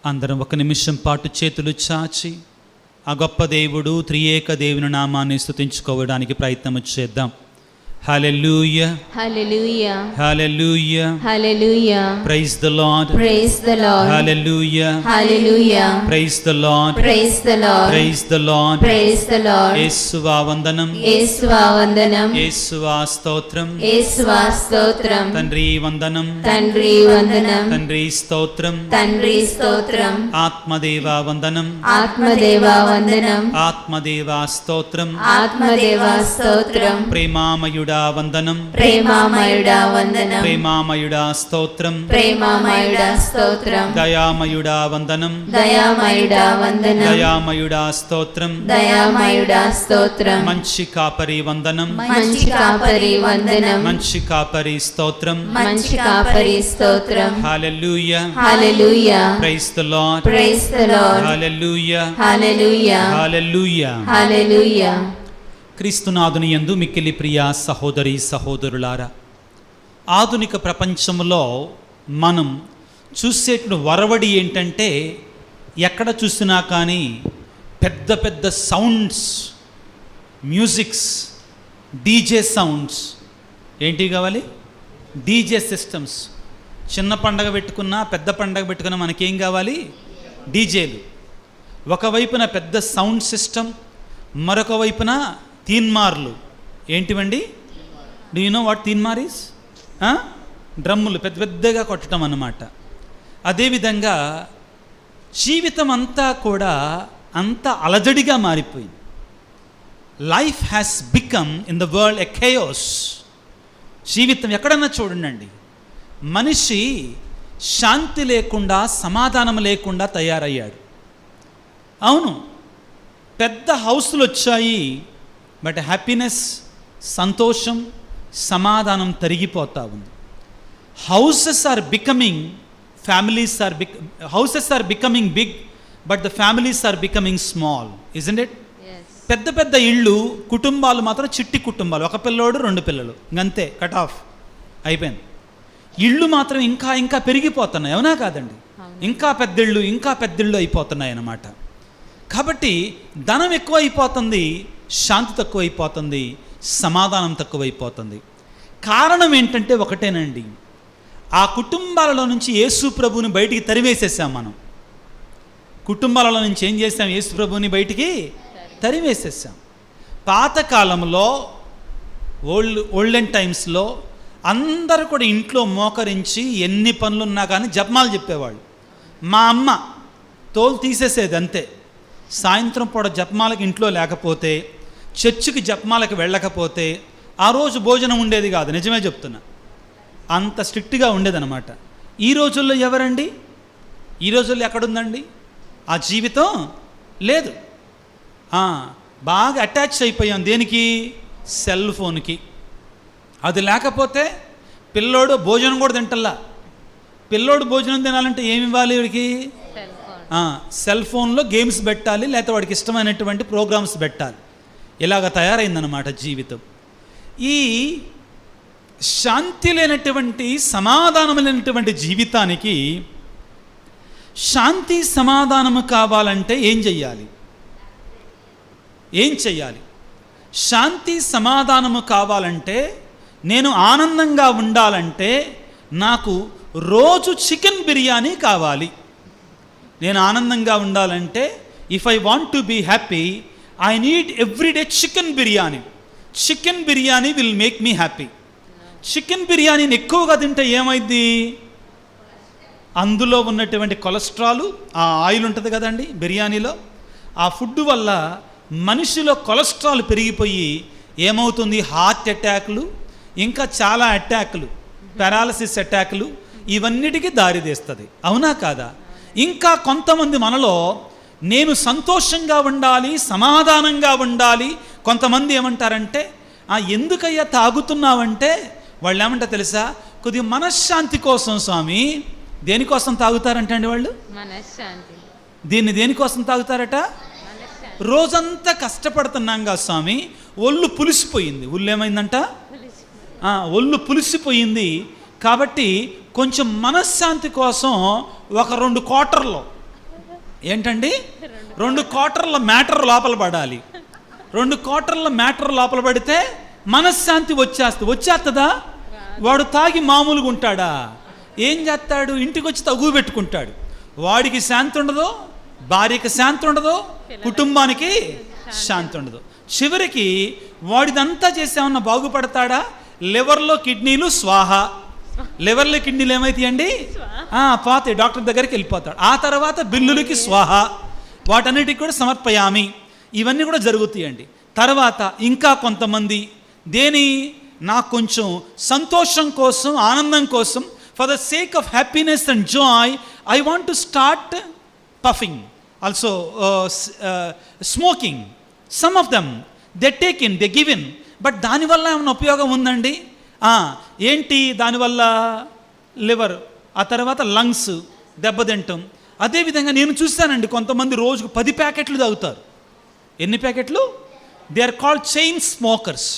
అందరం ఒక నిమిషం పాటు చేతులు చాచి ఆ గొప్ప దేవుడు త్రియేక దేవుని నామాన్ని స్తుతించుకోవడానికి ప్రయత్నం చేద్దాం. Hallelujah, hallelujah, hallelujah, hallelujah. Praise the Lord, praise the Lord. Hallelujah, hallelujah, praise the Lord, praise the Lord, praise the Lord, praise the Lord. యేసువా వందనం, యేసువా వందనం, యేసువా స్తోత్రం, యేసువా స్తోత్రం. తండ్రి వందనం, తండ్రి వందనం, తండ్రి స్తోత్రం, తండ్రి స్తోత్రం. ఆత్మదేవా వందనం, ఆత్మదేవా వందనం, ఆత్మదేవా స్తోత్రం, ఆత్మదేవా స్తోత్రం. ప్రేమామయుడా వందనం, ప్రేమామయుడా వందనం, ప్రేమామయుడా స్తోత్రం, ప్రేమామయుడా స్తోత్రం. దయామయుడా వందనం, దయామయుడా వందనం, దయామయుడా స్తోత్రం, దయామయుడా స్తోత్రం. మంచి కాపరి వందనం, మంచి కాపరి వందనం, మంచి కాపరి స్తోత్రం. మంచి కాపరి స్తోత్రం. Hallelujah, hallelujah, praise the Lord, praise the Lord. Hallelujah, hallelujah, hallelujah. Hallelujah. క్రీస్తునాథుని యందు మిక్కిలి ప్రియ సహోదరి సహోదరులారా, ఆధునిక ప్రపంచంలో మనం చూసేటువంటి వరవడి ఏంటంటే ఎక్కడ చూసినా కానీ పెద్ద పెద్ద సౌండ్స్, మ్యూజిక్స్, డీజే సౌండ్స్. ఏంటి కావాలి? DJ systems. చిన్న పండగ పెట్టుకున్నా పెద్ద పండగ పెట్టుకున్నా మనకేం కావాలి? డీజేలు. ఒకవైపున పెద్ద సౌండ్ సిస్టమ్, మరొక వైపున తీన్మార్లు. ఏంటివండి? Do you know what Teenmaar is? డ్రమ్ములు పెద్ద పెద్దగా కొట్టడం అన్నమాట. అదేవిధంగా జీవితం అంతా కూడా అంత అలజడిగా మారిపోయింది. Life has become in the world a chaos. జీవితం ఎక్కడన్నా చూడండి, మనిషి శాంతి లేకుండా, సమాధానం లేకుండా తయారయ్యాడు. అవును, పెద్ద హౌస్లు వచ్చాయి, బట్ హ్యాపీనెస్, సంతోషం, సమాధానం తరిగిపోతా ఉంది. Houses are becoming big, but the families are becoming small, isn't it? పెద్ద పెద్ద ఇళ్ళు, కుటుంబాలు మాత్రం చిట్టి కుటుంబాలు, ఒక పిల్లోడు, 2 పిల్లలు, ఇంకంతే, కట్ ఆఫ్ అయిపోయింది. ఇళ్ళు మాత్రం ఇంకా ఇంకా పెరిగిపోతున్నాయి, అవునా కాదండి? ఇంకా పెద్దిళ్ళు అయిపోతున్నాయి అన్నమాట. కాబట్టి ధనం ఎక్కువ అయిపోతుంది, శాంతి తక్కువ అయిపోతుంది, సమాధానం తక్కువైపోతుంది. కారణం ఏంటంటే ఒకటేనండి, ఆ కుటుంబాలలో నుంచి యేసు ప్రభువుని బయటికి తరివేసేసాం మనం. కుటుంబాలలో నుంచి ఏం చేసాం? యేసు ప్రభువుని బయటికి తరివేసేసాం. పాతకాలంలో, ఓల్డెన్ టైమ్స్లో అందరూ కూడా ఇంట్లో మోకరించి ఎన్ని పనులున్నా కానీ జపమాలు చెప్పేవాళ్ళు. మా అమ్మ తోలు తీసేసేది అంతే. సాయంత్రం పూట జపమాలకి ఇంట్లో లేకపోతే, చర్చికి జపమాలకి వెళ్ళకపోతే ఆ రోజు భోజనం ఉండేది కాదు. నిజమే చెప్తున్నా, అంత స్ట్రిక్ట్గా ఉండేదన్నమాట. ఈ రోజుల్లో ఎవరండి? ఈ రోజుల్లో ఎక్కడుందండి ఆ జీవితం? లేదు. బాగా అటాచ్ అయిపోయాం దేనికి? సెల్ ఫోన్కి. అది లేకపోతే పిల్లోడు భోజనం కూడా తింటల్లా. పిల్లోడు భోజనం తినాలంటే ఏమి ఇవ్వాలి వీడికి? సెల్ ఫోన్లో గేమ్స్ పెట్టాలి, లేకపోతే వాడికి ఇష్టమైనటువంటి ప్రోగ్రామ్స్ పెట్టాలి. ఇలాగ తయారైందన్నమాట జీవితం. ఈ శాంతి లేనటువంటి, సమాధానం లేనటువంటి జీవితానికి శాంతి సమాధానము కావాలంటే ఏం చెయ్యాలి? శాంతి సమాధానము కావాలంటే, నేను ఆనందంగా ఉండాలంటే నాకు రోజు చికెన్ బిర్యానీ కావాలి. నేను ఆనందంగా ఉండాలంటే, if I want to be happy, I need everyday chicken biryani. Chicken biryani will make me happy. Chicken బిర్యానీని ఎక్కువగా తింటే ఏమైంది? అందులో ఉన్నటువంటి కొలెస్ట్రాల్, ఆ ఆయిల్ ఉంటుంది కదండి బిర్యానీలో, ఆ ఫుడ్ వల్ల మనిషిలో కొలెస్ట్రాల్ పెరిగిపోయి ఏమవుతుంది? హార్ట్ అటాక్లు, ఇంకా చాలా అటాక్లు, పారాలసిస్ అటాక్లు, ఇవన్నిటికీ దారితీస్తుంది, అవునా కాదా? ఇంకా కొంతమంది మనలో నేను సంతోషంగా ఉండాలి, సమాధానంగా ఉండాలి. కొంతమంది ఏమంటారంటే, ఎందుకయ్యా తాగుతున్నావంటే, వాళ్ళు ఏమంటారు తెలుసా? కొద్దిగా మనశ్శాంతి కోసం స్వామి. దేనికోసం తాగుతారంటే అండి వాళ్ళు? మనశ్శాంతి. దీన్ని దేనికోసం తాగుతారట? రోజంతా కష్టపడుతున్నాంగా స్వామి, ఒళ్ళు పులిసిపోయింది. ఒళ్ళు ఏమైందంట? ఒళ్ళు పులిసిపోయింది. కాబట్టి కొంచెం మనశ్శాంతి కోసం ఒక 2 క్వార్టర్లు ఏంటండి 2 క్వార్టర్ల మ్యాటర్ లోపల పడాలి. 2 క్వార్టర్ల మ్యాటర్ లోపల పడితే మనశ్శాంతి వచ్చేస్తుందా? వాడు తాగి మామూలుగా ఉంటాడా? ఏం చేస్తాడు? ఇంటికి వచ్చి తగువ పెట్టుకుంటాడు. వాడికి శాంతి ఉండదు, భార్యకి శాంతి ఉండదు, కుటుంబానికి శాంతి ఉండదు. చివరికి వాడిదంతా చేసామన్నా బాగుపడతాడా? లివర్లో కిడ్నీలు స్వాహ. లివర్లో కిడ్నీలు ఏమైతాయండి? పోతాయి, డాక్టర్ దగ్గరికి వెళ్ళిపోతాడు. ఆ తర్వాత బిల్లులకి స్వాహ, వాటన్నిటికి కూడా సమర్పయామి. ఇవన్నీ కూడా జరుగుతాయండి. తర్వాత ఇంకా కొంతమంది నాకు కొంచెం సంతోషం కోసం, ఆనందం కోసం, for the sake of happiness and Joy I want to start puffing, also smoking. Some of them they take in, they give in, but దానివల్ల ఏమైనా ఉపయోగం ఉందండి? ఏంటి దానివల్ల? లివర్, ఆ తర్వాత లంగ్స్ దెబ్బతింటాం. అదేవిధంగా నేను చూస్తానండి, కొంతమంది రోజుకు 10 ప్యాకెట్లు తాగుతారు. ఎన్ని ప్యాకెట్లు? They are called chain smokers.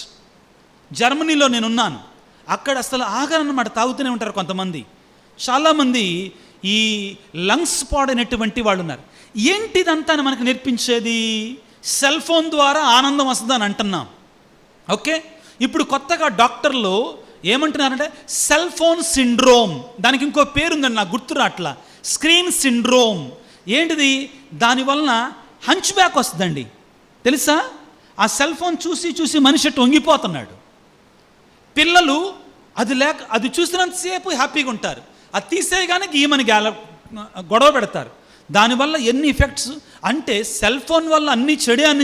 జర్మనీలో నేనున్నాను, అక్కడ అసలు ఆగరన్నమాట, తాగుతూనే ఉంటారు కొంతమంది. చాలామంది ఈ లంగ్స్ పాడైనటువంటి వాళ్ళు ఉన్నారు. ఏంటిదంతా మనకు నేర్పించేది? సెల్ ఫోన్ ద్వారా ఆనందం వస్తుందని అంటున్నాం. ఓకే, ఇప్పుడు కొత్తగా డాక్టర్లు ఏమంటున్నారంటే సెల్ ఫోన్ సిండ్రోమ్. దానికి ఇంకో పేరుందండి, నాకు గుర్తు రాట్లా. Screen syndrome. ఏంటిది? దానివలన హంచ్ బ్యాక్ వస్తుందండి, తెలుసా? ఆ సెల్ ఫోన్ చూసి చూసి మనిషి వంగిపోతున్నాడు. పిల్లలు అది చూసినంతసేపు హ్యాపీగా ఉంటారు, అది తీసేయగానే గీమని గొడవ పెడతారు. దానివల్ల ఎన్ని ఎఫెక్ట్స్ అంటే, సెల్ ఫోన్ వల్ల అన్ని చెడే అని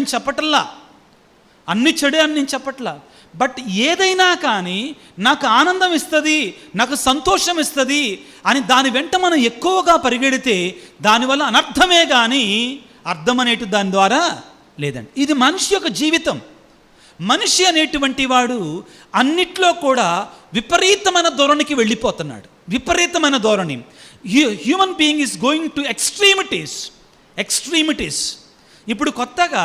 నేను చెప్పట్లా, బట్ ఏదైనా కానీ నాకు ఆనందం ఇస్తుంది, నాకు సంతోషం ఇస్తుంది అని దాని వెంట మనం ఎక్కువగా పరిగెడితే దానివల్ల అనర్థమే కానీ అర్థం అనేటి దాని ద్వారా లేదండి. ఇది మనిషి యొక్క జీవితం. మనిషి అనేటువంటి వాడు అన్నిట్లో కూడా విపరీతమైన ధోరణికి వెళ్ళిపోతున్నాడు. విపరీతమైన ధోరణి. Human being is going to extremities. ఇప్పుడు కొత్తగా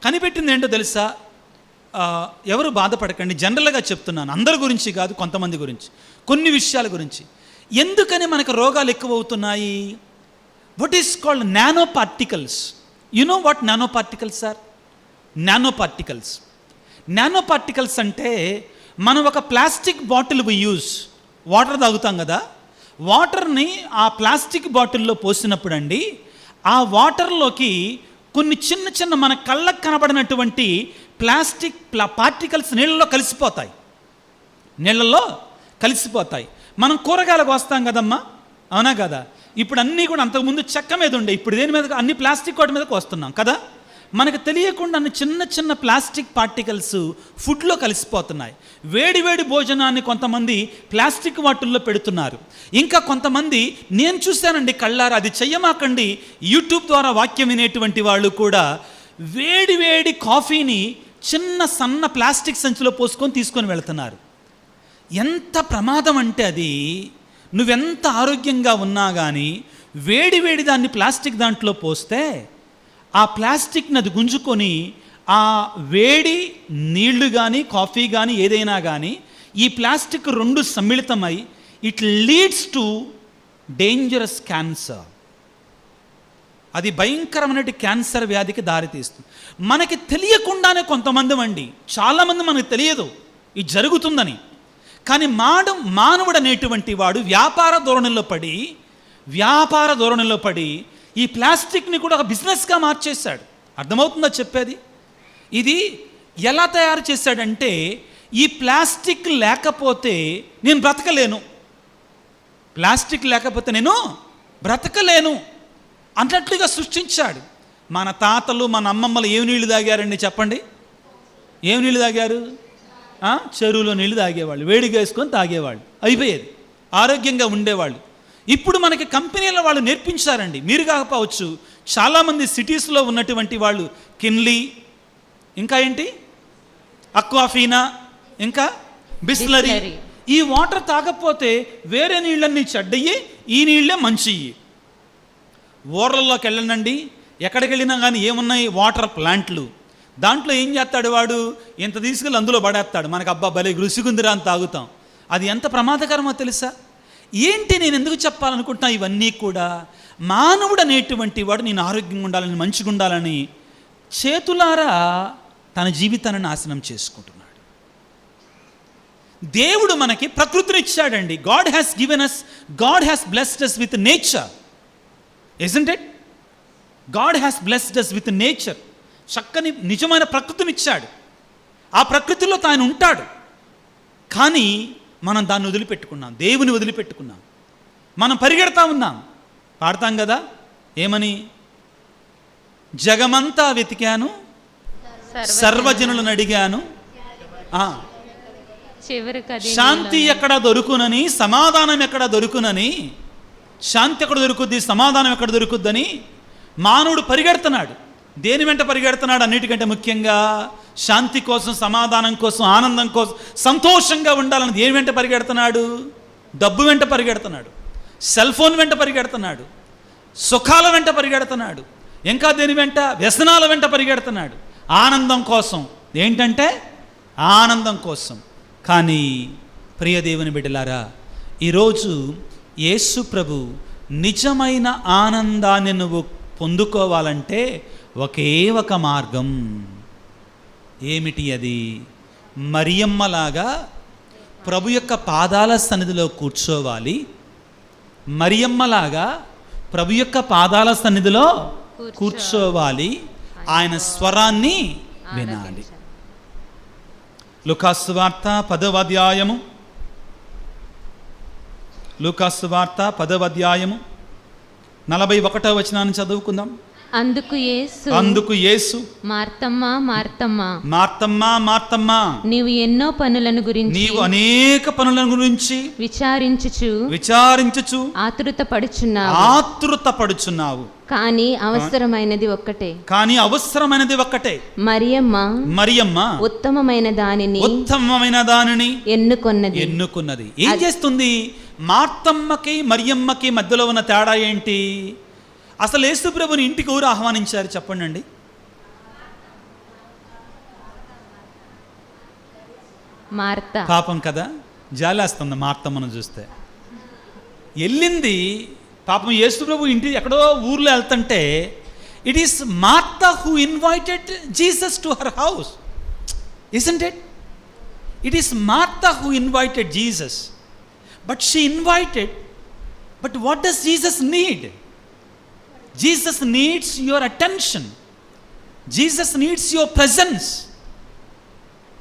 కనిపెట్టింది ఏంటో తెలుసా? ఎవరు బాధపడకండి, జనరల్గా చెప్తున్నాను, అందరి గురించి కాదు, కొంతమంది గురించి, కొన్ని విషయాల గురించి. ఎందుకని మనకు రోగాలు ఎక్కువ అవుతున్నాయి? What is called nano particles. You know what nano particles are? Nano particles అంటే, మనం ఒక ప్లాస్టిక్ బాటిల్ వాటర్ తాగుతాం కదా, వాటర్ని ఆ ప్లాస్టిక్ బాటిల్లో పోసినప్పుడు అండి, ఆ వాటర్లోకి కొన్ని చిన్న చిన్న మన కళ్ళకు కనబడినటువంటి ప్లాస్టిక్ పార్టికల్స్ నీళ్ళలో కలిసిపోతాయి. మనం కూరగాయలకు వస్తాం కదమ్మా, అవునా కదా? ఇప్పుడు అన్నీ కూడా అంతకుముందు చెక్క మీద ఉండే, ఇప్పుడు దేని మీద? అన్ని ప్లాస్టిక్ వాటి మీదకి వస్తున్నాం కదా. మనకు తెలియకుండా అన్ని చిన్న చిన్న ప్లాస్టిక్ పార్టికల్స్ ఫుడ్లో కలిసిపోతున్నాయి. వేడి భోజనాన్ని కొంతమంది ప్లాస్టిక్ వాటిల్లో పెడుతున్నారు. ఇంకా కొంతమంది, నేను చూశానండి కళ్ళారా, అది చెయ్యమాకండి, యూట్యూబ్ ద్వారా వాక్యం వినేటువంటి వాళ్ళు కూడా వేడి కాఫీని చిన్న సన్న ప్లాస్టిక్ సంచిలో పోసుకొని తీసుకొని వెళుతున్నారు. ఎంత ప్రమాదం అంటే అది. నువ్వెంత ఆరోగ్యంగా ఉన్నా కానీ వేడి దాన్ని ప్లాస్టిక్ దాంట్లో పోస్తే ఆ ప్లాస్టిక్ని అది గుంజుకొని ఆ వేడి నీళ్లు కానీ కాఫీ కానీ ఏదైనా కానీ ఈ ప్లాస్టిక్ 2 సమ్మిళితమై it leads to dangerous cancer. అది భయంకరమైన క్యాన్సర్ వ్యాధికి దారితీస్తుంది. మనకి తెలియకుండానే కొంతమంది అండి, చాలామంది మనకు తెలియదు ఇది జరుగుతుందని, కానీ మానవుడు అనేటువంటి వాడు వ్యాపార ధోరణిలో పడి ఈ ప్లాస్టిక్ని కూడా ఒక బిజినెస్గా మార్చేశాడు. అర్థమవుతుందా చెప్పేది? ఇది ఎలా తయారు చేశాడంటే, ఈ ప్లాస్టిక్ లేకపోతే నేను బ్రతకలేను అన్నట్లుగా సృష్టించాడు. మన తాతలు మన అమ్మమ్మలు ఏమి నీళ్లు తాగారండి చెప్పండి? ఏమి నీళ్ళు తాగారు? చెరువులో నీళ్ళు తాగేవాళ్ళు, వేడిగా వేసుకొని తాగేవాళ్ళు, అయిపోయేది, ఆరోగ్యంగా ఉండేవాళ్ళు. ఇప్పుడు మనకి కంపెనీల వాళ్ళు నేర్పించారండి. మీరు కాకపోవచ్చు, చాలామంది సిటీస్లో ఉన్నటువంటి వాళ్ళు కిన్లీ, ఇంకా ఏంటి, అక్వాఫీనా, ఇంకా బిస్లరీ, ఈ వాటర్ తాగకపోతే వేరే నీళ్ళన్నీ చెడ్డయ్యి, ఈ నీళ్ళే మంచివి. ఊర్లలోకి వెళ్ళనండి, ఎక్కడికి వెళ్ళినా కానీ ఏమున్నాయి? వాటర్ ప్లాంట్లు. దాంట్లో ఏం చేస్తాడు వాడు? ఇంత తీసుకెళ్ళి అందులో పడేస్తాడు. మనకు అబ్బా భలే రుసిగుందిరా అని తాగుతాం. అది ఎంత ప్రమాదకరమో తెలుసా? ఏంటి నేను ఎందుకు చెప్పాలనుకుంటున్నా ఇవన్నీ కూడా? మానవుడు అనేటువంటి వాడు నేను ఆరోగ్యంగా ఉండాలని, మంచిగా ఉండాలని చేతులారా తన జీవితాన్ని నాశనం చేసుకుంటున్నాడు. దేవుడు మనకి ప్రకృతిని ఇచ్చాడండి. God has given us, God has blessed us with nature, isn't it? God has blessed us with nature. చక్కని నిజమైన ప్రకృతిని ఇచ్చాడు. ఆ ప్రకృతిలో తాను ఉంటాడు. కానీ మనం దాన్ని వదిలిపెట్టుకున్నాం, దేవుని వదిలిపెట్టుకున్నాం. మనం పరిగెడతా ఉన్నాం. పాడతాం కదా, ఏమని? జగమంతా వెతికాను, సర్వజనులను అడిగాను, శాంతి ఎక్కడ దొరుకునని, సమాధానం ఎక్కడ దొరుకునని, శాంతి ఎక్కడ దొరుకుద్ది, సమాధానం ఎక్కడ దొరుకుద్దని మానవుడు పరిగెడుతున్నాడు. దేని వెంట పరిగెడుతున్నాడు? అన్నిటికంటే ముఖ్యంగా శాంతి కోసం, సమాధానం కోసం, ఆనందం కోసం, సంతోషంగా ఉండాలని దేని వెంట పరిగెడుతున్నాడు? డబ్బు వెంట పరిగెడుతున్నాడు, సెల్ ఫోన్ వెంట పరిగెడుతున్నాడు, సుఖాల వెంట పరిగెడుతున్నాడు, ఇంకా దేని వెంట? వ్యసనాల వెంట పరిగెడుతున్నాడు, ఆనందం కోసం. ఏంటంటే ఆనందం కోసం. కానీ ప్రియ దేవుని బిడ్డలారా, ఈరోజు యేసు ప్రభు నిజమైన ఆనందాన్ని నువ్వు పొందుకోవాలంటే ఒకే ఒక మార్గం. ఏమిటి అది? మరియమ్మలాగా ప్రభు యొక్క పాదాల సన్నిధిలో కూర్చోవాలి. మరియమ్మలాగా ప్రభు యొక్క పాదాల సన్నిధిలో కూర్చోవాలి. ఆయన స్వరాన్ని వినాలి. లూకాసు వార్త 10వ అధ్యాయము, లూకాసు వార్త 10వ అధ్యాయము 41వ వచనాన్ని చదువుకుందాం. అందుకు యేసు మార్తమ్మా, మార్తమ్మా, మార్తమ్మా, మార్తమ్మా, నీవు ఎన్నో పనులను గురించి, నీవు అనేక పనులను గురించి విచారించుచు ఆతృత పడుచున్నావు. కానీ అవసరమైనది ఒక్కటే. మరియమ్మ ఉత్తమమైన దానిని ఎన్నుకున్నది. ఏం చేస్తుంది? మార్తమ్మకి మరియమ్మకి మధ్యలో ఉన్న తేడా ఏంటి? అసలు యేసు ప్రభుని ఇంటికి ఎవరు ఆహ్వానించారు చెప్పండి అండి? మార్త. పాపం కదా, జాలేస్తుంది మార్తమ్మను చూస్తే. వెళ్ళింది పాపం యేసు ప్రభు ఇంటి ఎక్కడో ఊర్లో వెళ్తుంటే, it is Martha who invited Jesus to her house, isn't it? It is Martha who invited Jesus, but she invited. But what does Jesus need? Jesus needs your attention. Jesus needs your presence.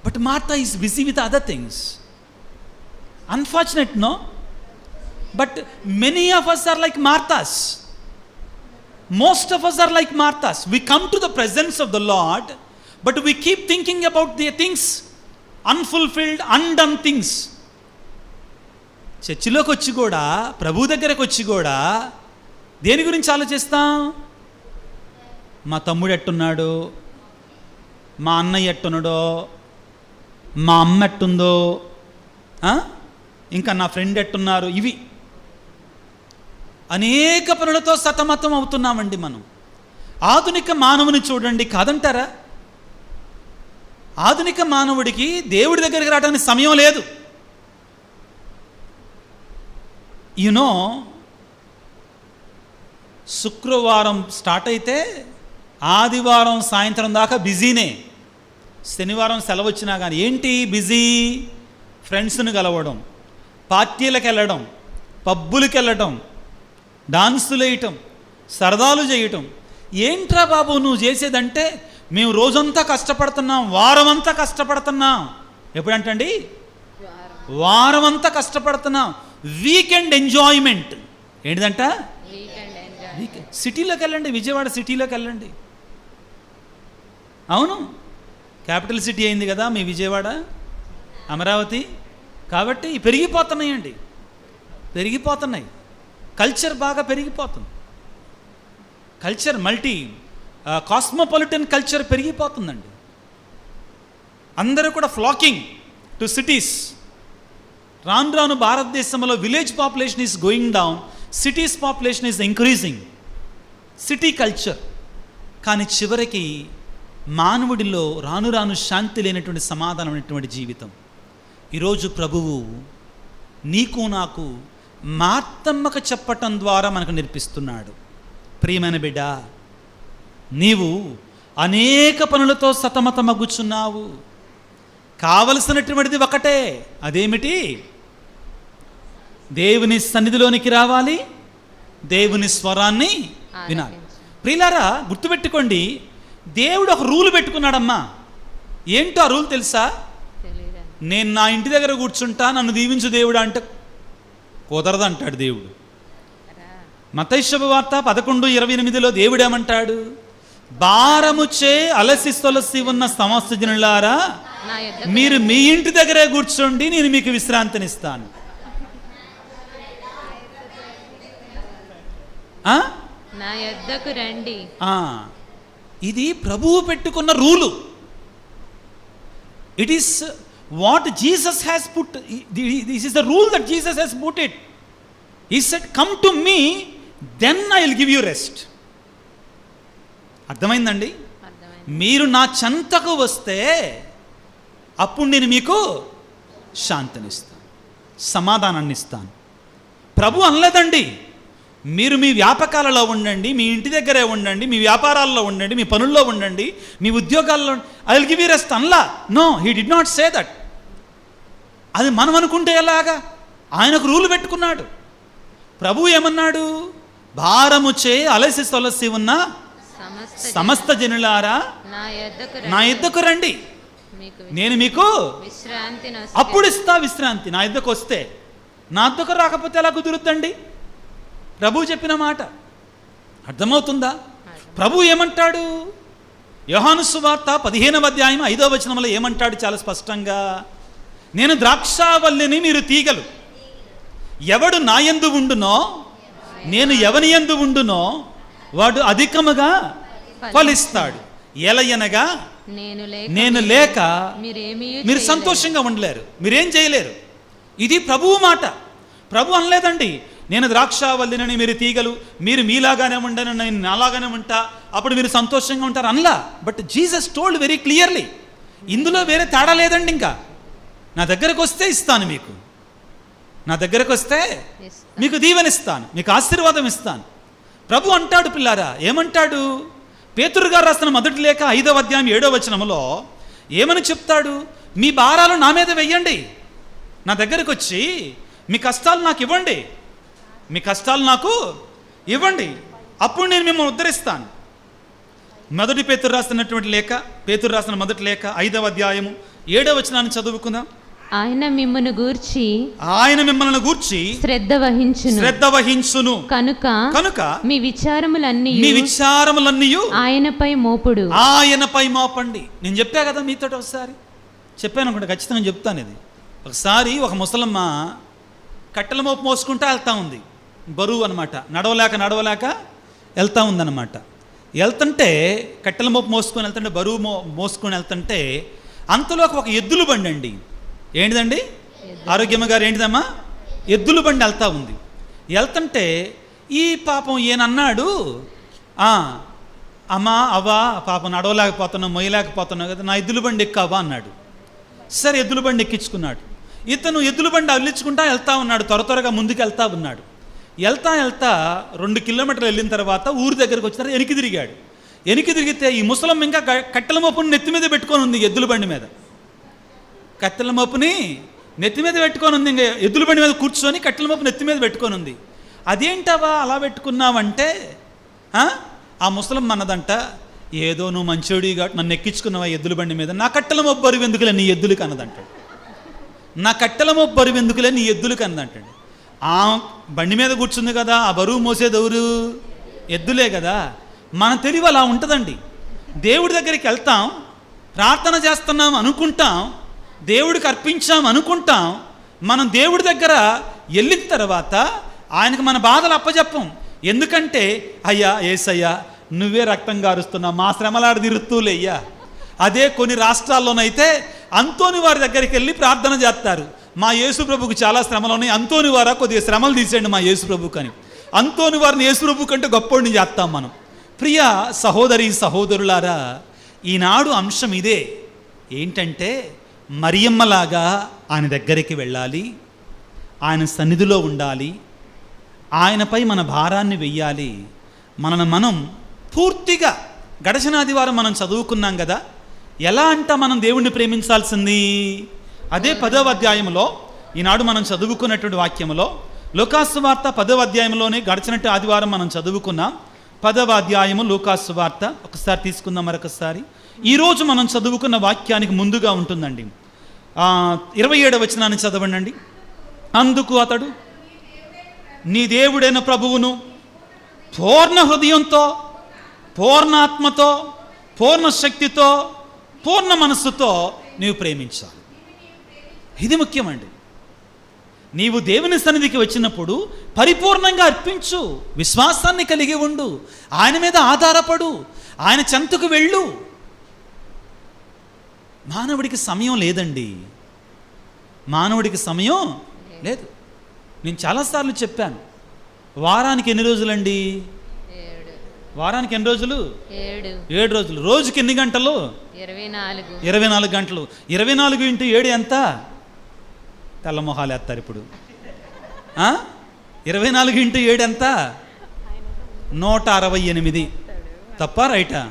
But Martha is busy with other things. Unfortunate, no? But many of us are like Marthas. Most of us are like Marthas. We come to the presence of the Lord, but we keep thinking about the things, unfulfilled, undone things. చర్చిలోకి వచ్చి కూడా, ప్రభు దగ్గరకు వచ్చి కూడా దేని గురించి ఆలోచిస్తాం? మా తమ్ముడు ఎట్టున్నాడు, మా అన్నయ్య ఎట్టున్నాడో, మా అమ్మ ఎట్టుందో, ఇంకా నా ఫ్రెండ్ ఎట్టున్నారు. ఇవి అనేక పనులతో సతమతం అవుతున్నామండి మనం. ఆధునిక మానవుని చూడండి, కాదంటారా? ఆధునిక మానవుడికి దేవుడి దగ్గరికి రావడానికి సమయం లేదు. యునో, శుక్రవారం స్టార్ట్ అయితే ఆదివారం సాయంత్రం దాకా బిజీనే. శనివారం సెలవు వచ్చినా కానీ ఏంటి బిజీ? ఫ్రెండ్స్ని కలవడం, పార్టీలకు వెళ్ళడం, పబ్బులకు వెళ్ళడం, డాన్సులు వేయటం, సరదాలు చేయటం. ఏంట్రా బాబు నువ్వు చేసేదంటే, మేము రోజంతా కష్టపడుతున్నాం, వారం అంతా కష్టపడుతున్నాం. ఎప్పుడంటండి? వారం అంతా కష్టపడుతున్నాం. Weekend enjoyment ఏంటిదంట? సిటీలోకి వెళ్ళండి, విజయవాడ సిటీలోకి వెళ్ళండి. అవును, క్యాపిటల్ సిటీ అయింది కదా మీ విజయవాడ, అమరావతి. కాబట్టి పెరిగిపోతున్నాయండి, పెరిగిపోతున్నాయి. కల్చర్ బాగా పెరిగిపోతుంది. కల్చర్ కాస్మోపాలిటన్ కల్చర్ పెరిగిపోతుందండి. అందరూ కూడా ఫ్లాకింగ్ టు సిటీస్. రాను రాను భారతదేశంలో village population is going down, cities population is increasing. City culture. కానీ చివరికి మానవుడిలో రాను రాను శాంతి లేనటువంటి, సమాధానమైనటువంటి జీవితం. ఈరోజు ప్రభువు నీకు నాకు మార్తమ్మకు చెప్పటం ద్వారా మనకు నేర్పిస్తున్నాడు. ప్రియమైన బిడ్డ, నీవు అనేక పనులతో సతమతమగుచున్నావు. కావలసినటువంటిది ఒకటే, అదేమిటి? దేవుని సన్నిధిలోనికి రావాలి, దేవుని స్వరాన్ని వినాలి. ప్రియులారా, గుర్తుపెట్టుకోండి, దేవుడు ఒక రూల్ పెట్టుకున్నాడమ్మా. ఏంటో ఆ రూల్ తెలుసా? నేను నా ఇంటి దగ్గర కూర్చుంటా, నన్ను దీవించు దేవుడు అంటే కుదరదు అంటాడు దేవుడు. మత్తయి శుభవార్త 11:28 దేవుడు ఏమంటాడు? భారముచే అలసి సొలసి ఉన్న సమస్త జనులారా, మీరు మీ ఇంటి దగ్గరే కూర్చోండి, నేను మీకు విశ్రాంతినిస్తాను. నా యొద్దకు రండి. ఇది ప్రభువు పెట్టుకున్న rule. It is what Jesus has put. This is the rule that Jesus has put it. He said, come to me, then I will give you rest. అర్థమైందండి? మీరు నా చెంతకు వస్తే అప్పుడు నేను మీకు శాంతినిస్తాను, సమాధానాన్ని ఇస్తాను. ప్రభు అనలేదండి, మీరు మీ వ్యాపకాలలో ఉండండి, మీ ఇంటి దగ్గరే ఉండండి, మీ వ్యాపారాల్లో ఉండండి, మీ పనుల్లో ఉండండి, మీ ఉద్యోగాల్లో I will give you rest అనలా. No, he did not say that. అది మనం అనుకుంటే ఎలాగా? ఆయనకు రూలు పెట్టుకున్నాడు. ప్రభు ఏమన్నాడు? భారముచే అలసి సొలసి ఉన్న సమస్త జనులారా నా యొద్దకు రండి, నేను మీకు అప్పుడు ఇస్తా విశ్రాంతి. నా యొద్దకు వస్తే, నా యొద్దకు రాకపోతే ఎలా కుదురుద్దండి? ప్రభు చెప్పిన మాట అర్థమవుతుందా? ప్రభు ఏమంటాడు? యోహాను సువార్త 15:5 ఏమంటాడు? చాలా స్పష్టంగా, నేను ద్రాక్షావల్లిని, మీరు తీగలు. ఎవడు నా యందు ఉండునో, నేను ఎవని యందు ఉండునో వాడు అధికముగా ఫలిస్తాడు. ఎలయనగా నేను లేక మీరు సంతోషంగా ఉండలేరు, మీరేం చేయలేరు. ఇది ప్రభువు మాట. ప్రభు అనలేదండి, నేను ద్రాక్షావల్లినని, మీరు తీగలు, మీరు మీలాగానే ఉండను, నేను నాలాగానే ఉంటా, అప్పుడు మీరు సంతోషంగా ఉంటారు అనలా. But Jesus told very clearly, ఇందులో వేరే తేడా లేదండి. ఇంకా నా దగ్గరకు వస్తే ఇస్తాను మీకు, నా దగ్గరకు వస్తే మీకు దీవెనిస్తాను, మీకు ఆశీర్వాదం ఇస్తాను. ప్రభు అంటాడు పిల్లారా, ఏమంటాడు? పేతురు గారు రాసిన 1 లేఖ 5:7 ఏమని చెప్తాడు? మీ భారాలు నా మీద వెయ్యండి, నా దగ్గరకు వచ్చి మీ కష్టాలు నాకు ఇవ్వండి, మీ కష్టాలు నాకు ఇవ్వండి, అప్పుడు నేను మిమ్మల్ని ఉద్ధరిస్తాను. 1 పేతురు రాసినటువంటి లేఖ, పేతురు రాసిన 1 లేఖ 5:7 చదువుకుందాం. ఆయన మిమ్మల్ని గూర్చి శ్రద్ధ వహించును కనుక మీ విచారములన్నీ ఆయనపై మోపండి. నేను చెప్పా కదా మీతో, ఒకసారి చెప్పాను అనుకుంటా, ఖచ్చితంగా చెప్తాను ఇది. ఒకసారి ఒక ముసలమ్మ కట్టెల మోపు మోసుకుంటా వెళ్తా ఉంది, బరువు అనమాట, నడవలేక వెళ్తా ఉందన్నమాట. వెళ్తుంటే కట్టెల మోపు మోసుకొని వెళ్తుంటే, బరువు మోసుకొని వెళ్తుంటే, అంతలోకి ఒక ఎద్దుల బండి అండి. ఏంటిదండి? ఆరోగ్యమ్మ గారు, ఏంటిదమ్మా? ఎద్దుల బండి వెళ్తా ఉంది. వెళ్తుంటే ఈ పాపం ఈయనన్నాడు, అమ్మా అవ్వా, పాపం నడవలేకపోతున్నావు, మొయ్యలేకపోతున్నావు కదా, నా ఎద్దుల బండి ఎక్కావా అన్నాడు. సరే ఎద్దుల బండి ఎక్కించుకున్నాడు. ఇతను ఎద్దుల బండి అల్లించుకుంటా వెళ్తా ఉన్నాడు, త్వరగా ముందుకు వెళ్తా ఉన్నాడు. వెళ్తా 2 కిలోమీటర్లు వెళ్ళిన తర్వాత ఊరి దగ్గరకు వచ్చిన వెనక్కి తిరిగాడు. వెనక్కి తిరిగితే ఈ ముసలమ్మ ఇంకా కట్టెల మోపుని నెత్తి మీద పెట్టుకొని ఉంది, ఎద్దుల బండి మీద కట్టెల మోపుని నెత్తి మీద పెట్టుకొని ఉంది. ఇంకా ఎద్దుల బండి మీద కూర్చొని కట్టెల మోపు నెత్తి మీద పెట్టుకొని ఉంది. అదేంటవా అలా పెట్టుకున్నావంటే, ఆ ముసలమ్మ అన్నదంట, ఏదో నువ్వు మంచోడి కాబట్టి నన్ను ఎక్కించుకున్నావా ఎద్దుల బండి మీద, నా కట్టెల మోపు బరువు ఎందుకులే నీ ఎద్దులకి అన్నదంటాడు. నా కట్టెల మోపు బరువు ఎందుకులే నీ ఎద్దులకి అన్నదంటాడు. ఆ బండి మీద కూర్చుంది కదా, ఆ బరువు మోసేది ఎవరు? ఎద్దులే కదా. మన తెలివి అలా ఉంటుందండి. దేవుడి దగ్గరికి వెళ్తాం, ప్రార్థన చేస్తున్నాం అనుకుంటాం, దేవుడికి అర్పించాం అనుకుంటాం. మనం దేవుడి దగ్గర వెళ్ళిన తర్వాత ఆయనకు మన బాధలు అప్పచెప్పం. ఎందుకంటే, అయ్యా యేసయ్యా నువ్వే రక్తం గారుస్తున్నావు, మా శ్రమలాడి తిరుగుతూలేయ్యా. అదే కొన్ని రాష్ట్రాల్లోనైతే అంతోని వారి దగ్గరికి వెళ్ళి ప్రార్థన చేస్తారు, మా యేసు ప్రభుకు చాలా శ్రమలు ఉన్నాయి, అంతోని వారా కొద్దిగా శ్రమలు తీసేయండి మా యేసు ప్రభుకు అని. అంతోని వారిని యేసు ప్రభు కంటే గొప్పని చేస్తాం మనం. ప్రియ సహోదరి సహోదరులారా, ఈనాడు అంశం ఇదే. ఏంటంటే, మరియమ్మలాగా ఆయన దగ్గరికి వెళ్ళాలి, ఆయన సన్నిధిలో ఉండాలి, ఆయనపై మన భారాన్ని వెయ్యాలి. మనను మనం పూర్తిగా గడిచిన ఆదివారం మనం చదువుకున్నాం కదా, ఎలా అంట మనం దేవుణ్ణి ప్రేమించాల్సింది. అదే 10వ అధ్యాయంలో ఈనాడు మనం చదువుకున్నటువంటి వాక్యములో, లూకాసు వార్త 10వ అధ్యాయంలోనే గడిచినట్టు ఆదివారం మనం చదువుకున్నాం. 10వ అధ్యాయము లూకాసు వార్త ఒకసారి తీసుకుందాం మరొకసారి. ఈరోజు మనం చదువుకున్న వాక్యానికి ముందుగా ఉంటుందండి. 27వ వచనాన్ని చదవండి. అందుకు అతడు, నీ దేవుడైన ప్రభువును పూర్ణ హృదయంతో, పూర్ణాత్మతో, పూర్ణ శక్తితో, పూర్ణ మనస్సుతో నీవు ప్రేమించాలి. ఇది ముఖ్యమండి. నీవు దేవుని సన్నిధికి వచ్చినప్పుడు పరిపూర్ణంగా అర్పించు, విశ్వాసాన్ని కలిగి ఉండు, ఆయన మీద ఆధారపడు, ఆయన చెంతకు వెళ్ళు. మానవుడికి సమయం లేదండి, మానవుడికి సమయం లేదు. నేను చాలాసార్లు చెప్పాను, వారానికి ఎన్ని రోజులండి? వారానికి ఎన్ని రోజులు? 7 రోజులు. రోజుకి ఎన్ని గంటలు? 24 గంటలు. 24 × 7 ఎంత? తెల్లమొహాలు వేస్తారు ఇప్పుడు. 24 × 7 ఎంత? 168. తప్ప రైటా?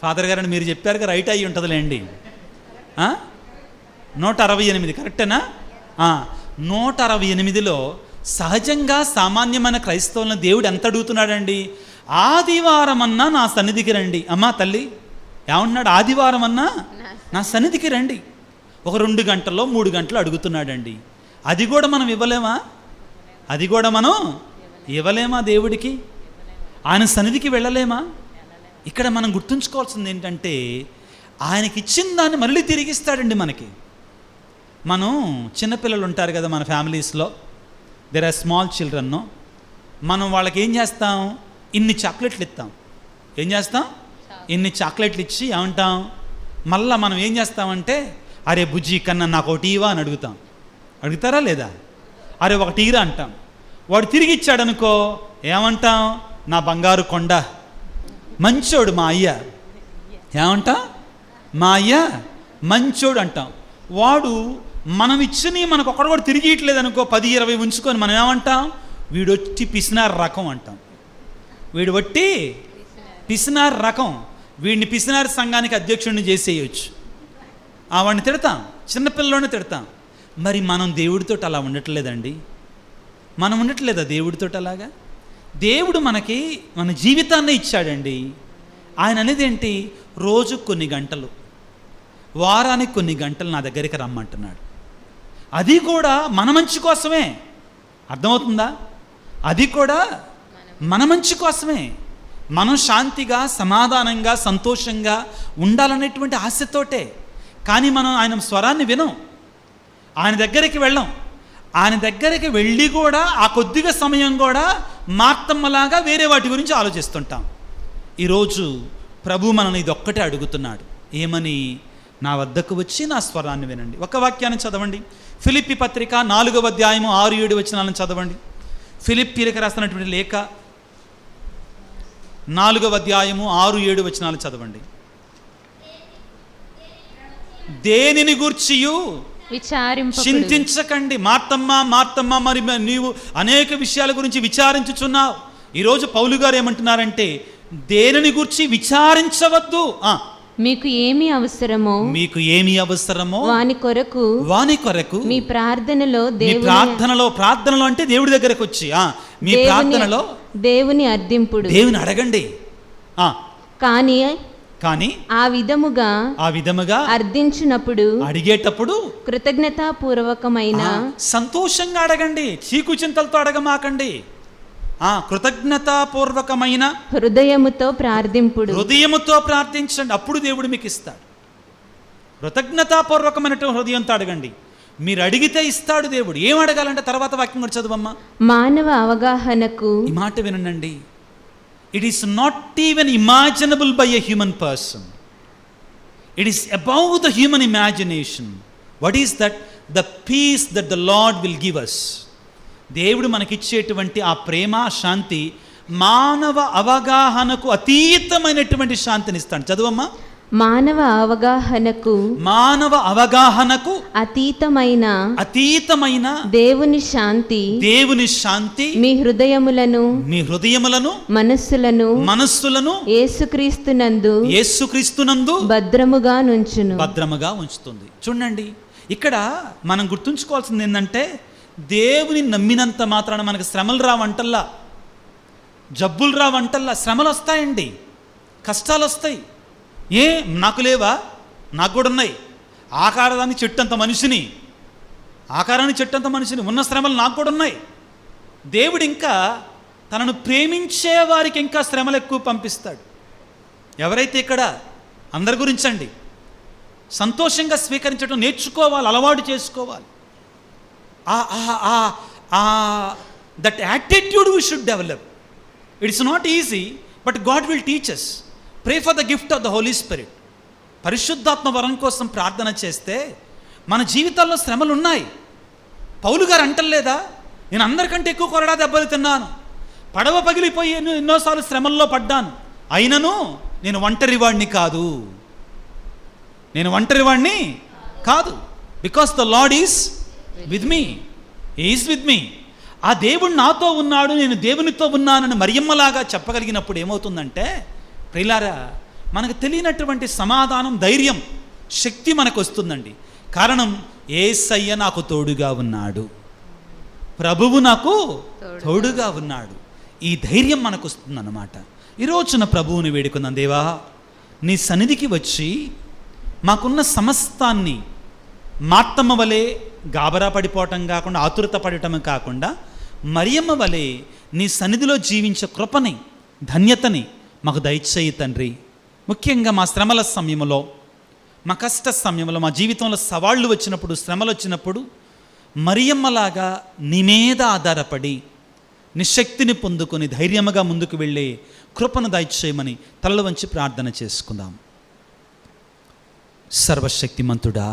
ఫాదర్ గారని మీరు చెప్పారుగా, రైట్ అయ్యి ఉంటుందిలేండి. 168 కరెక్టేనా? 168లో సహజంగా సామాన్యమైన క్రైస్తవులను దేవుడు ఎంత అడుగుతున్నాడండి? ఆదివారం అన్నా నా సన్నిధికి రండి. అమ్మా తల్లి ఏమంటున్నాడు? ఆదివారం అన్నా నా సన్నిధికి రండి. ఒక 2 గంటల్లో 3 గంటలు అడుగుతున్నాడండి. అది కూడా మనం ఇవ్వలేమా? అది కూడా మనం ఇవ్వలేమా? దేవుడికి ఆయన సన్నిధికి వెళ్ళలేమా? ఇక్కడ మనం గుర్తుంచుకోవాల్సింది ఏంటంటే, ఆయనకి ఇచ్చిన దాన్ని మళ్ళీ తిరిగిస్తాడండి మనకి. మనం చిన్నపిల్లలు ఉంటారు కదా మన ఫ్యామిలీస్లో, దెర్ ఆర్ స్మాల్ చిల్డ్రన్. మనం వాళ్ళకి ఏం చేస్తాం? ఇన్ని చాక్లెట్లు ఇస్తాం. ఏం చేస్తాం? ఇన్ని చాక్లెట్లు ఇచ్చి ఏమంటాం? మళ్ళీ మనం ఏం చేస్తామంటే, అరే బుజ్జి కన్నా నాకు ఒకటి ఇవా అని అడుగుతాం. అడుగుతారా లేదా? అరే ఒక టీరా అంటాం. వాడు తిరిగి ఇచ్చాడనుకో ఏమంటాం? నా బంగారు కొండ, మంచోడు మా అయ్య. ఏమంటాం? మా అయ్య మంచోడు అంటాం. వాడు మనం ఇచ్చిని మనకు ఒకడు కూడా తిరిగి ఇట్లేదు అనుకో, 10-20 ఉంచుకొని మనం ఏమంటాం? వీడు వచ్చి పిసినారు రకం అంటాం. వీడు వట్టి పిసినారు రకం, వీడిని పిసినారు సంఘానికి అధ్యక్షుడిని చేసేయచ్చు. వాడిని తిడతాం, చిన్నపిల్లలోనే తిడతాం. మరి మనం దేవుడితో అలా ఉండట్లేదండి. మనం ఉండట్లేదా దేవుడితో అలాగా? దేవుడు మనకి మన జీవితాన్ని ఇచ్చాడండి. ఆయన అనేది ఏంటి? రోజు కొన్ని గంటలు, వారానికి కొన్ని గంటలు నా దగ్గరికి రమ్మంటున్నాడు. అది కూడా మన మంచి కోసమే. అర్థమవుతుందా? అది కూడా మన మంచి కోసమే. మనం శాంతిగా, సమాధానంగా, సంతోషంగా ఉండాలనేటువంటి ఆశతోటే. కానీ మనం ఆయన స్వరాన్ని వినం, ఆయన దగ్గరికి వెళ్ళం. ఆయన దగ్గరికి వెళ్ళి కూడా ఆ కొద్దిగా సమయం కూడా మార్తమ్మలాగా వేరే వాటి గురించి ఆలోచిస్తుంటాం. ఈరోజు ప్రభు మనల్ని ఇదొక్కటే అడుగుతున్నాడు. ఏమని? నా వద్దకు వచ్చి నా స్వరాన్ని వినండి. ఒక వాక్యాన్ని చదవండి. ఫిలిప్పీ పత్రిక 4వ అధ్యాయము 6-7 వచనాలను చదవండి. ఫిలిప్పీలకు రాస్తున్నటువంటి లేఖ 4వ అధ్యాయము 6-7 వచనాలు చదవండి. దేనిని గూర్చియు చింతించకండి. మార్తమ్మ మరి నీవు అనేక విషయాల గురించి విచారించుచున్నావు. ఈరోజు పౌలు గారు ఏమంటున్నారంటే, దేనిని గురించి విచారించవద్దు. మీకు ఏమి అవసరమో వాని కొరకు మీ ప్రార్థనలో అంటే దేవుడి దగ్గరకు వచ్చి మీ ప్రార్థనలో దేవుని అడగండి. కానీ ఆ విధముగా అర్థించినప్పుడు, అడిగేటప్పుడు కృతజ్ఞతాపూర్వకమైన సంతోషంగా అడగండి. చీకుచింతలతో అడగమాకండి. కృతజ్ఞతాపూర్వకమైన హృదయముతో ప్రార్థించండి. అప్పుడు దేవుడు మీకు ఇస్తాడు. కృతజ్ఞతాపూర్వకమైన హృదయంతో అడగండి. మీరు అడిగితే ఇస్తాడు దేవుడు. ఏం అడగాలంటే తర్వాత వాక్యం కూడా చదవమ్మా. మానవ అవగాహనకు, ఈ మాట వినండి, it is not even imaginable by a human person. It is above the human imagination. What is that? The peace that the Lord will give us. దేవుడు మనకిచ్చేటువంటి ఆ ప్రేమ, శాంతి మానవ అవగాహనకు అతీతమైనటువంటి శాంతిని ఇస్తాడు. చదువమ్మా. మానవ అవగాహనకు అతీతమైన దేవుని శాంతి మీ హృదయములను మనస్సులను యేసుక్రీస్తునందు భద్రముగా ఉంచుతుంది. చూడండి, ఇక్కడ మనం గుర్తుంచుకోవాల్సింది ఏంటంటే, దేవుని నమ్మినంత మాత్రాన మనకు శ్రమలు రావంటల్లా, జబ్బులు రావంటల్లా. శ్రమలు వస్తాయండి, కష్టాలు వస్తాయి. నాకు లేవా? నాకు కూడా ఉన్నాయి. ఆకారానికి చెట్టంత మనిషిని ఉన్న శ్రమలు నాకు కూడా ఉన్నాయి. దేవుడు ఇంకా తనను ప్రేమించే వారికి ఇంకా శ్రమలు ఎక్కువ పంపిస్తాడు. ఎవరైతే ఇక్కడ అందరి గురించండి సంతోషంగా స్వీకరించడం నేర్చుకోవాలి, అలవాటు చేసుకోవాలి. That attitude we should develop. It's not easy, but God will teach us. Pray for the gift of the Holy Spirit. పరిశుద్ధాత్మ వరం కోసం ప్రార్థన చేస్తే మన జీవితాల్లో శ్రమలు ఉన్నాయి. పౌలు గారు అంటలేదా, నేను అందరికంటే ఎక్కువ కొరడా దెబ్బలు తిన్నాను, పడవ పగిలిపోయి ఎన్నోసార్లు శ్రమల్లో పడ్డాను, అయినను నేను ఒంటరివాడిని కాదు. Because the Lord is with me. ఆ దేవుడు నాతో ఉన్నాడు, నేను దేవునితో ఉన్నానని మరియమ్మలాగా చెప్పగలిగినప్పుడు ఏమవుతుందంటే, ప్రియులారా, మనకు తెలియనటువంటి సమాధానం, ధైర్యం, శక్తి మనకు వస్తుందండి. కారణం, యేసయ్య నాకు తోడుగా ఉన్నాడు, ప్రభువు నాకు తోడుగా ఉన్నాడు. ఈ ధైర్యం మనకు వస్తుందన్నమాట. ఈరోజున ప్రభువుని వేడుకుందాం. దేవా, నీ సన్నిధికి వచ్చి మాకున్న సమస్తాన్ని మార్తమ్మ వలె గాబరా పడిపోవటం కాకుండా, ఆతురత పడటం కాకుండా, మరియమ్మ వలె నీ సన్నిధిలో జీవించే కృపని, ధన్యతని మాకు దయచేయి తండ్రి. ముఖ్యంగా మా శ్రమల సమయంలో, మా కష్ట సమయంలో, మా జీవితంలో సవాళ్ళు వచ్చినప్పుడు, శ్రమలు వచ్చినప్పుడు మరియమ్మలాగా నీ మీద ఆధారపడి నిశక్తిని పొందుకొని ధైర్యముగా ముందుకు వెళ్ళే కృపను దయచేయమని తలలు వంచి ప్రార్థన చేసుకుందాం. సర్వశక్తిమంతుడా,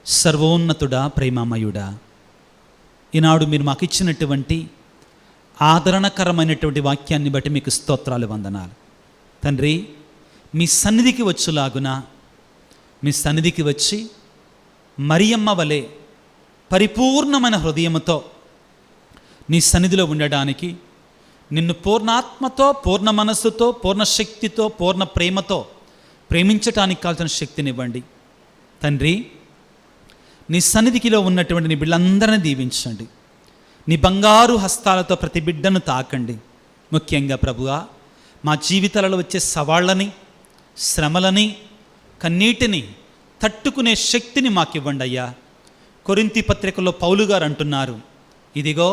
సర్వోన్నతుడా, ప్రేమామయుడా, ఈనాడు మీరు మాకు ఇచ్చినటువంటి ఆదరణకరమైనటువంటి వాక్యాన్ని బట్టి మీకు స్తోత్రాలు, వందనాలు తండ్రి. మీ సన్నిధికి వచ్చులాగున, మీ సన్నిధికి వచ్చి మరియమ్మ వలె పరిపూర్ణమైన హృదయముతో నీ సన్నిధిలో ఉండడానికి, నిన్ను పూర్ణాత్మతో, పూర్ణ మనస్సుతో, పూర్ణ శక్తితో, పూర్ణ ప్రేమతో ప్రేమించటానికి కావాల్సిన శక్తినివ్వండి తండ్రి. నీ సన్నిధికిలో ఉన్నటువంటి నీ బిడ్డలందరినీ దీవించండి. నీ బంగారు హస్తాలతో ప్రతి బిడ్డను తాకండి. ముఖ్యంగా ప్రభువా, మా జీవితాలలో వచ్చే సవాళ్ళని, శ్రమలని, కన్నీటిని తట్టుకునే శక్తిని మాకు ఇవ్వండి అయ్యా. కొరింథీ పత్రికలో పౌలు గారు అంటున్నారు, ఇదిగో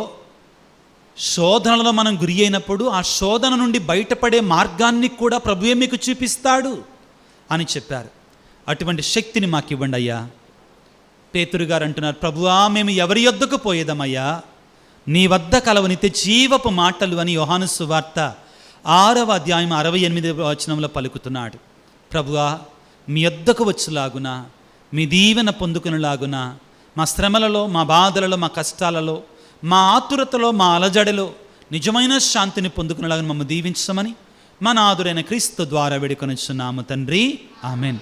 శోధనలో మనం గురి అయినప్పుడు ఆ శోధన నుండి బయటపడే మార్గాన్ని కూడా ప్రభువే మీకు చూపిస్తాడు అని చెప్పారు. అటువంటి శక్తిని మాకు ఇవ్వండి అయ్యా. పేతురు గారు అంటున్నారు, ప్రభువా, మేము ఎవరి యొద్దకు పోయేదమయ్యా, నీ వద్ద కలవు నిత్య జీవపు మాటలు అని యోహాను సువార్త 6వ అధ్యాయం 68వ వచనంలో పలుకుతున్నాడు. ప్రభువా, మీ యొద్దకు వచ్చులాగున, మీ దీవెన పొందుకునేలాగున, మా శ్రమలలో, మా బాధలలో, మా కష్టాలలో, మా ఆతురతలో, మా అలజడిలో నిజమైన శాంతిని పొందుకునేలాగా మమ్మల్ని దీవించమని మన ఆదురైన క్రీస్తు ద్వారా వేడుకొనిచున్నాము తండ్రి. ఆమెన్.